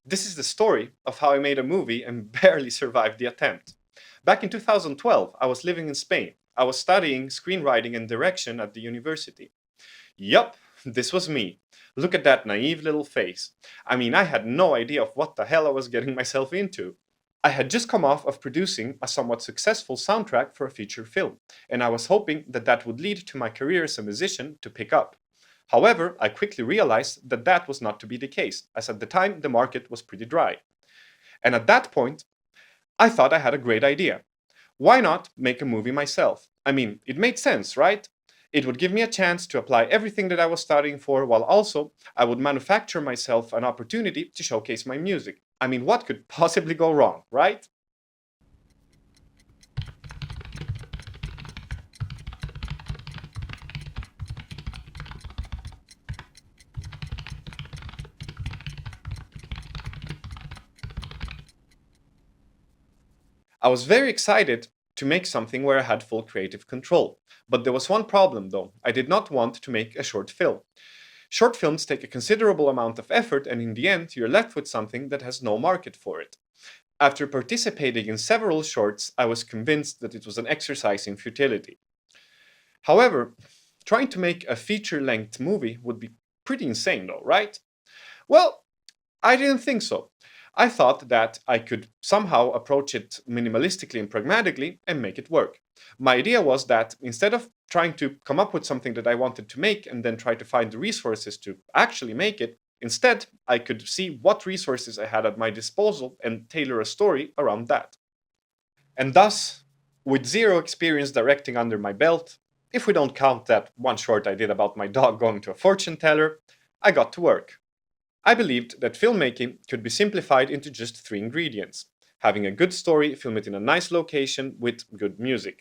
This is the story of how I made a movie and barely survived the attempt. Back in 2012, I was living in Spain. I was studying screenwriting and direction at the university. Yup, this was me. Look at that naive little face. I mean, I had no idea of what the hell I was getting myself into. I had just come off of producing a somewhat successful soundtrack for a feature film, and I was hoping that that would lead to my career as a musician to pick up. However, I quickly realized that that was not to be the case, as at the time the market was pretty dry. And at that point, I thought I had a great idea. Why not make a movie myself? I mean, it made sense, right? It would give me a chance to apply everything that I was studying for, while also I would manufacture myself an opportunity to showcase my music. I mean, what could possibly go wrong, right? I was very excited to make something where I had full creative control. But there was one problem though. I did not want to make a short film. Short films take a considerable amount of effort, and in the end, you're left with something that has no market for it. After participating in several shorts, I was convinced that it was an exercise in futility. However, trying to make a feature length movie would be pretty insane though, right? Well, I didn't think so. I thought that I could somehow approach it minimalistically and pragmatically and make it work. My idea was that instead of trying to come up with something that I wanted to make and then try to find the resources to actually make it, instead I could see what resources I had at my disposal and tailor a story around that. And thus, with zero experience directing under my belt, if we don't count that one short I did about my dog going to a fortune teller, I got to work. I believed that filmmaking could be simplified into just three ingredients: having a good story, film it in a nice location with good music.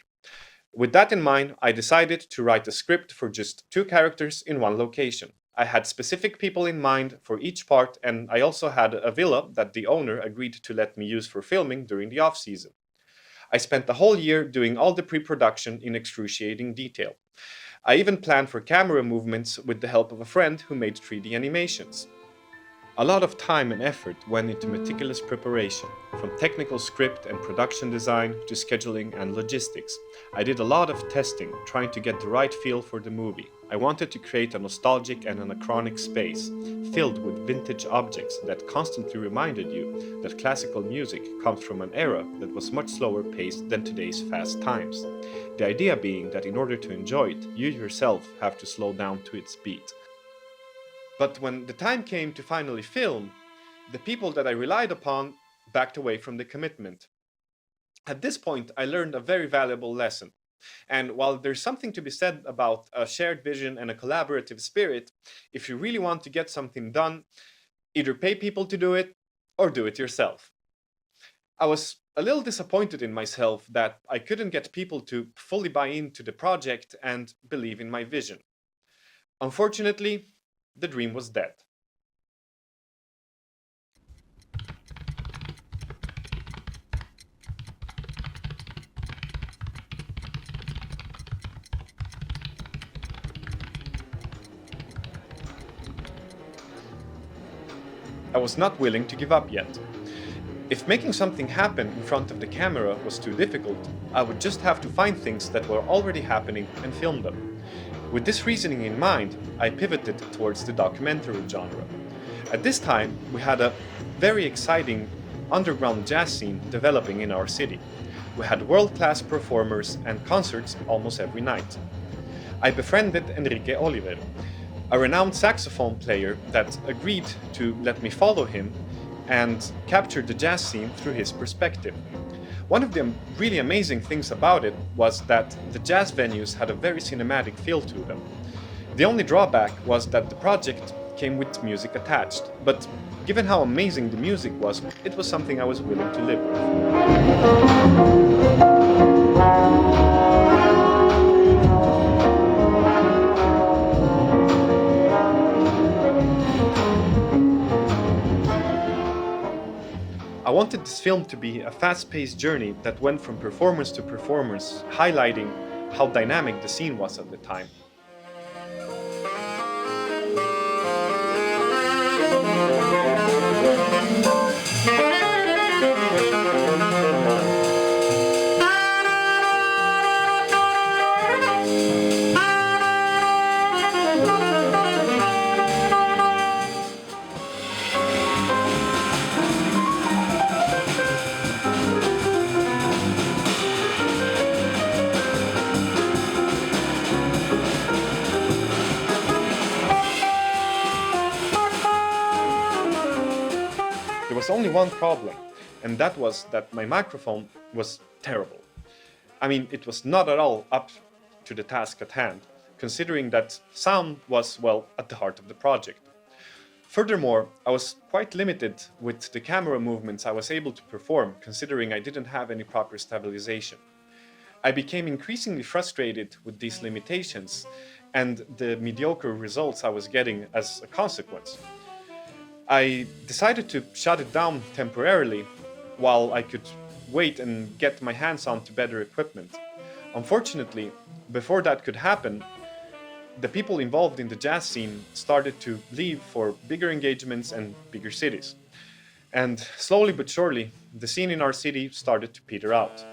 With that in mind, I decided to write a script for just two characters in one location. I had specific people in mind for each part, and I also had a villa that the owner agreed to let me use for filming during the off season. I spent the whole year doing all the pre production in excruciating detail. I even planned for camera movements with the help of a friend who made 3D animations. A lot of time and effort went into meticulous preparation, from technical script and production design to scheduling and logistics. I did a lot of testing, trying to get the right feel for the movie. I wanted to create a nostalgic and anachronic space, filled with vintage objects that constantly reminded you that classical music comes from an era that was much slower paced than today's fast times. The idea being that in order to enjoy it, you yourself have to slow down to its beat. But when the time came to finally film, the people that I relied upon backed away from the commitment. At this point, I learned a very valuable lesson. And while there's something to be said about a shared vision and a collaborative spirit, if you really want to get something done, either pay people to do it or do it yourself. I was a little disappointed in myself that I couldn't get people to fully buy into the project and believe in my vision. Unfortunately, the dream was dead. I was not willing to give up yet. If making something happen in front of the camera was too difficult, I would just have to find things that were already happening and film them. With this reasoning in mind, I pivoted towards the documentary genre. At this time, we had a very exciting underground jazz scene developing in our city. We had world-class performers and concerts almost every night. I befriended Enrique Oliver, a renowned saxophone player that agreed to let me follow him and capture the jazz scene through his perspective. One of the really amazing things about it was that the jazz venues had a very cinematic feel to them. The only drawback was that the project came with music attached, but given how amazing the music was, it was something I was willing to live with. I wanted this film to be a fast-paced journey that went from performance to performance, highlighting how dynamic the scene was at the time. There was only one problem, and that was that my microphone was terrible. I mean, it was not at all up to the task at hand, considering that sound was, well, at the heart of the project. Furthermore, I was quite limited with the camera movements I was able to perform, considering I didn't have any proper stabilization. I became increasingly frustrated with these limitations and the mediocre results I was getting as a consequence. I decided to shut it down temporarily while I could wait and get my hands on to better equipment. Unfortunately, before that could happen, the people involved in the jazz scene started to leave for bigger engagements and bigger cities. And slowly but surely, the scene in our city started to peter out.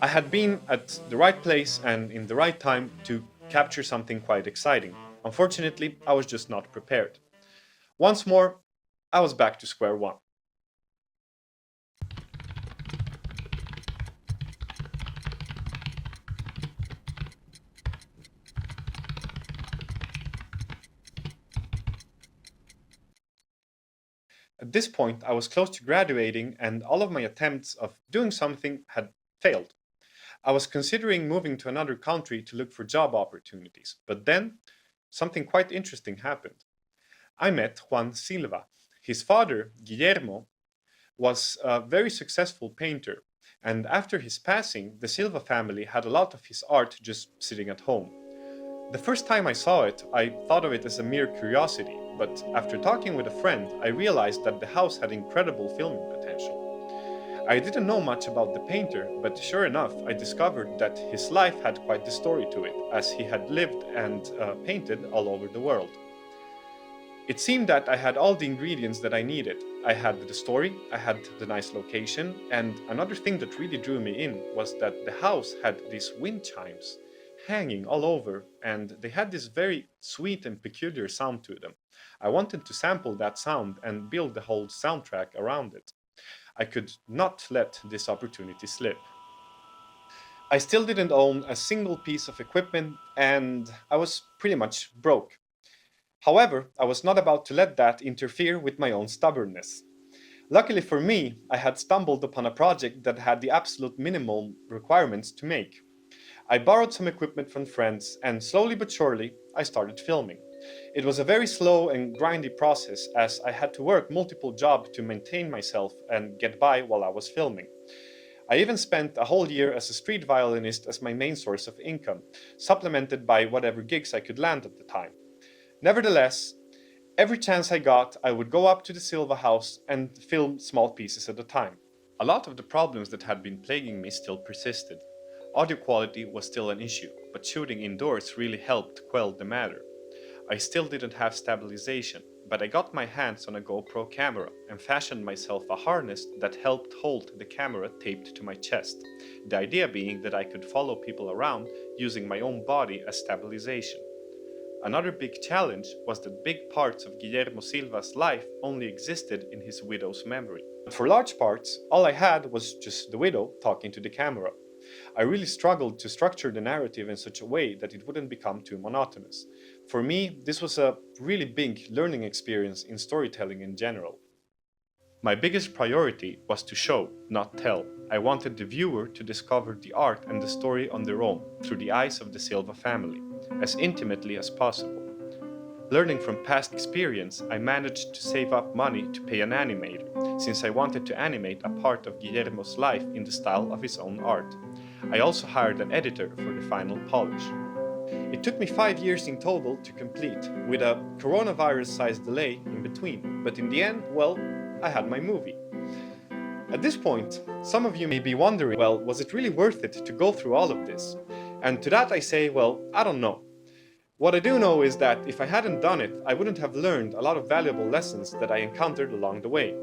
I had been at the right place and in the right time to capture something quite exciting. Unfortunately, I was just not prepared. Once more, I was back to square one. At this point, I was close to graduating and all of my attempts of doing something had failed. I was considering moving to another country to look for job opportunities, but then something quite interesting happened. I met Juan Silva. His father, Guillermo, was a very successful painter, and after his passing, the Silva family had a lot of his art just sitting at home. The first time I saw it, I thought of it as a mere curiosity, but after talking with a friend, I realized that the house had incredible filming potential. I didn't know much about the painter, but sure enough, I discovered that his life had quite the story to it, as he had lived and painted all over the world. It seemed that I had all the ingredients that I needed. I had the story, I had the nice location, and another thing that really drew me in was that the house had these wind chimes hanging all over, and they had this very sweet and peculiar sound to them. I wanted to sample that sound and build the whole soundtrack around it. I could not let this opportunity slip. I still didn't own a single piece of equipment, and I was pretty much broke. However, I was not about to let that interfere with my own stubbornness. Luckily for me, I had stumbled upon a project that had the absolute minimum requirements to make. I borrowed some equipment from friends, and slowly but surely, I started filming. It was a very slow and grindy process, as I had to work multiple jobs to maintain myself and get by while I was filming. I even spent a whole year as a street violinist as my main source of income, supplemented by whatever gigs I could land at the time. Nevertheless, every chance I got, I would go up to the Silva house and film small pieces at a time. A lot of the problems that had been plaguing me still persisted. Audio quality was still an issue, but shooting indoors really helped quell the matter. I still didn't have stabilization, but I got my hands on a GoPro camera and fashioned myself a harness that helped hold the camera taped to my chest, the idea being that I could follow people around using my own body as stabilization. Another big challenge was that big parts of Guillermo Silva's life only existed in his widow's memory. But for large parts, all I had was just the widow talking to the camera. I really struggled to structure the narrative in such a way that it wouldn't become too monotonous. For me, this was a really big learning experience in storytelling in general. My biggest priority was to show, not tell. I wanted the viewer to discover the art and the story on their own, through the eyes of the Silva family, as intimately as possible. Learning from past experience, I managed to save up money to pay an animator, since I wanted to animate a part of Guillermo's life in the style of his own art. I also hired an editor for the final polish. It took me 5 years in total to complete, with a coronavirus-sized delay in between, but in the end, well, I had my movie. At this point, some of you may be wondering, well, was it really worth it to go through all of this? And to that I say, well, I don't know. What I do know is that if I hadn't done it, I wouldn't have learned a lot of valuable lessons that I encountered along the way.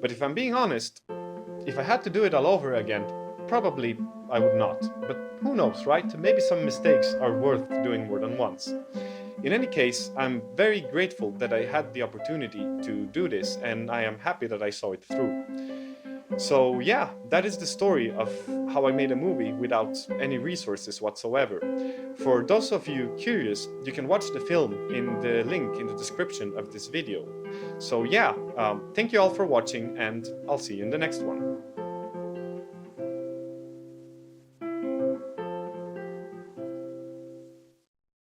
But if I'm being honest, if I had to do it all over again, probably I would not. But who knows, right? Maybe some mistakes are worth doing more than once. In any case, I'm very grateful that I had the opportunity to do this, and I am happy that I saw it through. So yeah, that is the story of how I made a movie without any resources whatsoever. For those of you curious, you can watch the film in the link in the description of this video. So yeah, thank you all for watching, and I'll see you in the next one.